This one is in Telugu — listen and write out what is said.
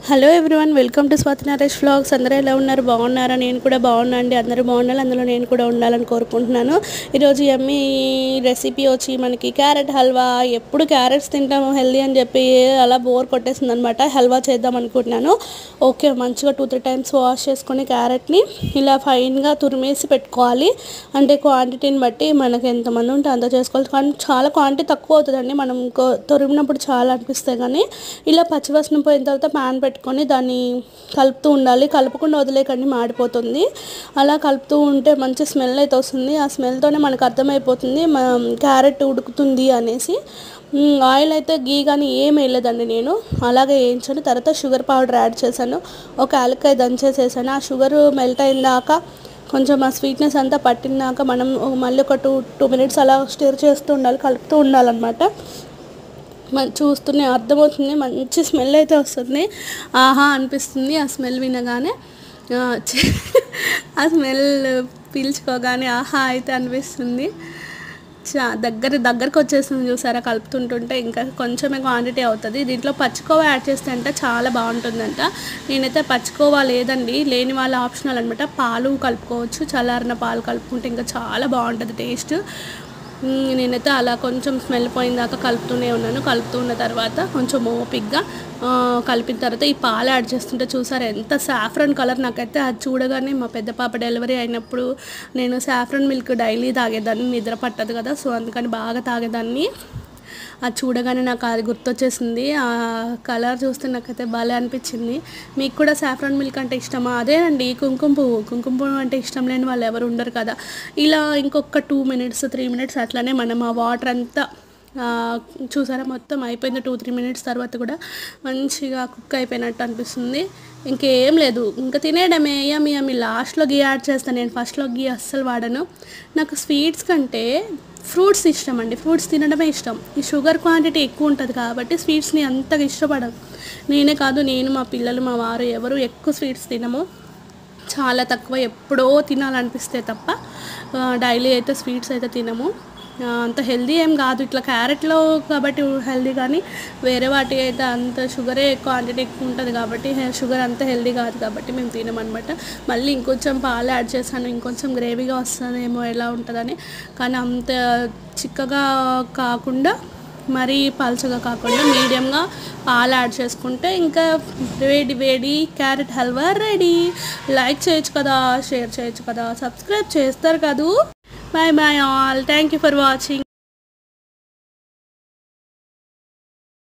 Hello everyone, welcome to Swathi Naresh vlogs. అందరూ ఎలా ఉన్నారు? బాగున్నారా? నేను కూడా బాగున్నా అండి. అందరూ బాగుండాలి, అందులో నేను కూడా ఉండాలని కోరుకుంటున్నాను. ఈరోజు యమ్మీ రెసిపీ వచ్చి మనకి క్యారెట్ హల్వా. ఎప్పుడు క్యారెట్స్ తింటాము హెల్దీ అని చెప్పి అలా బోర్ కొట్టేసింది అనమాట. హల్వా చేద్దాం అనుకుంటున్నాను. ఓకే, మంచిగా 2-3 టైమ్స్ వాష్ చేసుకొని క్యారెట్ని ఇలా ఫైన్గా తురిమేసి పెట్టుకోవాలి. అంటే క్వాంటిటీని బట్టి మనకి ఎంతమంది ఉంటే అంత చేసుకోవాలి. కానీ చాలా క్వాంటిటీ తక్కువ అవుతుందండి. మనం తురిమినప్పుడు చాలా అనిపిస్తాయి. కానీ ఇలా పచ్చివాసన పోయిన తర్వాత ప్యాన్ పెట్టుకొని దాన్ని కలుపుతూ ఉండాలి. కలుపుకుండా వదిలేకండి, మాడిపోతుంది. అలా కలుపుతూ ఉంటే మంచి స్మెల్ అయితే వస్తుంది. ఆ స్మెల్తోనే మనకు అర్థమైపోతుంది క్యారెట్ ఉడుకుతుంది అనేసి. ఆయిల్ అయితే గీ కానీ ఏం వేయలేదండి. నేను అలాగే వేయించాను. తర్వాత షుగర్ పౌడర్ యాడ్ చేశాను. ఒక యాలక్కాయ దంచేసేసాను. ఆ షుగర్ మెల్ట్ అయిందాక కొంచెం ఆ స్వీట్నెస్ అంతా పట్టినాక మనం మళ్ళీ ఒక 2 మినిట్స్ అలా స్టిర్ చేస్తూ ఉండాలి, కలుపుతూ ఉండాలన్నమాట. చూస్తూనే అర్థమవుతుంది, మంచి స్మెల్ అయితే వస్తుంది. ఆహా అనిపిస్తుంది ఆ స్మెల్ వినగానే. ఆ స్మెల్ పీల్చుకోగానే ఆహా అయితే అనిపిస్తుంది. దగ్గరకు వచ్చేస్తుంది చూసారా, కలుపుతుంటుంటే. ఇంకా కొంచెమే క్వాంటిటీ అవుతుంది. దీంట్లో పచ్చికోవా యాడ్ చేస్తే అంటే చాలా బాగుంటుందంట. నేనైతే పచ్చికోవా లేదండి, లేని వాళ్ళ ఆప్షనల్ అనమాట. పాలు కలుపుకోవచ్చు, చల్లారిన పాలు కలుపుకుంటే ఇంకా చాలా బాగుంటుంది టేస్ట్. నేనైతే అలా కొంచెం స్మెల్ పోయిందాక కలుపుతూనే ఉన్నాను. కలుపుతున్న తర్వాత కొంచెం ఓపిక్గా కలిపిన తర్వాత ఈ పాలు యాడ్ చేస్తుంటే చూసారు ఎంత సాఫ్రన్ కలర్. నాకైతే అది చూడగానే మా పెద్ద పాప డెలివరీ అయినప్పుడు నేను సాఫ్రన్ మిల్క్ డైలీ తాగేదాన్ని, నిద్ర పట్టదు కదా, సో అందుకని బాగా తాగేదాన్ని. అది చూడగానే నాకు అది గుర్తొచ్చేసింది. ఆ కలర్ చూస్తే నాకైతే భలే అనిపించింది. మీకు కూడా సాఫ్రాన్ మిల్క్ అంటే ఇష్టమా? అదేనండి కుంకుమ పువ్వు అంటే ఇష్టం లేని వాళ్ళు ఎవరు ఉండరు కదా. ఇలా ఇంకొక 2 మినిట్స్ 3 మినిట్స్ అట్లనే మనం ఆ వాటర్ అంతా చూసారా మొత్తం అయిపోయింది. 2-3 మినిట్స్ తర్వాత కూడా మంచిగా కుక్ అయిపోయినట్టు అనిపిస్తుంది. ఇంకేం లేదు, ఇంకా తినేయడమే. యమ్మీ లాస్ట్లో గీ యాడ్ చేస్తాను. నేను ఫస్ట్లో గీ అస్సలు వాడను. నాకు స్వీట్స్ కంటే ఫ్రూట్స్ ఇష్టం అండి. ఫ్రూట్స్ తినడమే ఇష్టం. ఈ షుగర్ క్వాంటిటీ ఎక్కువ ఉంటుంది కాబట్టి స్వీట్స్ని అంతగా ఇష్టపడను. నేనే కాదు, నేను, మా పిల్లలు, మా వారు ఎవరు ఎక్కువ స్వీట్స్ తినము. చాలా తక్కువ, ఎప్పుడో తినాలనిపిస్తే తప్ప డైలీ అయితే స్వీట్స్ అయితే తినము. అంత హెల్దీ ఏం కాదు, ఇట్లా క్యారెట్లో కాబట్టి హెల్దీ. కానీ వేరే వాటి అయితే అంత షుగరే క్వాంటిటీ ఎక్కువ ఉంటుంది కాబట్టి షుగర్ అంత హెల్దీ కాదు కాబట్టి మేము తినమన్నమాట. మళ్ళీ ఇంకొంచెం పాలు యాడ్ చేశాను, ఇంకొంచెం గ్రేవీగా వస్తుందేమో ఎలా ఉంటుందని. కానీ అంత చిక్కగా కాకుండా మరీ పల్చగా కాకుండా మీడియంగా పాలు యాడ్ చేసుకుంటే ఇంకా వేడి క్యారెట్ హల్వా రెడీ. లైక్ చేయొచ్చు కదా, షేర్ చేయొచ్చు కదా, సబ్స్క్రైబ్ చేస్తారు కదా. Bye bye all. Thank you for watching.